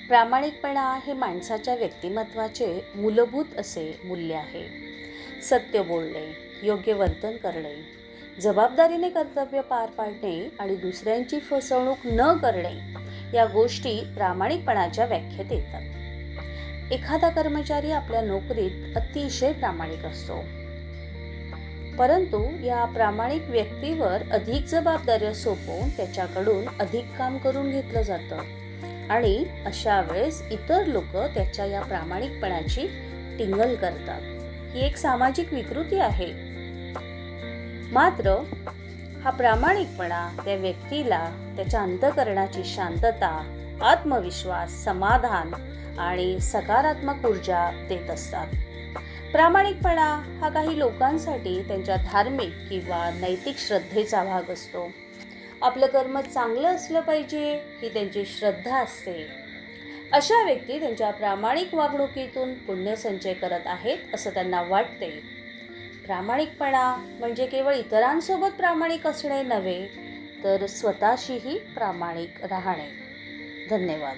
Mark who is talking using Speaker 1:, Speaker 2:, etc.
Speaker 1: प्रामाणिकपणा हे माणसाच्या व्यक्तिमत्त्वाचे मूलभूत असे मूल्य आहे. सत्य बोलणे, योग्य वर्तन करणे, जबाबदारीने कर्तव्य पार पाडणे आणि दुसऱ्यांची फसवणूक न करणे या गोष्टी प्रामाणिकपणाच्या व्याख्येत येतात. एखादा कर्मचारी आपल्या नोकरीत अतिशय प्रामाणिक असतो, परंतु या प्रामाणिक व्यक्तीवर अधिक जबाबदाऱ्या सोपवून त्याच्याकडून अधिक काम करून घेतलं जातं आणि अशा वेळेस इतर लोक त्याच्या या प्रामाणिकपणाची टिंगल करतात. ही एक सामाजिक विकृती आहे. मात्र हा प्रामाणिकपणा त्या व्यक्तीला त्याच्या अंतःकरणाची शांतता, आत्मविश्वास, समाधान आणि सकारात्मक ऊर्जा देत असतात. प्रामाणिकपणा हा काही लोकांसाठी त्यांच्या धार्मिक किंवा नैतिक श्रद्धेचा भाग असतो. आपलं कर्म चांगलं असलं पाहिजे ही त्यांची श्रद्धा असते. अशा व्यक्ती त्यांच्या प्रामाणिक वागणुकीतून पुण्यसंचय करत आहेत असं त्यांना वाटते. प्रामाणिकपणा म्हणजे केवळ इतरांसोबत प्रामाणिक असणे नव्हे, तर स्वतःशीही प्रामाणिक राहणे. धन्यवाद.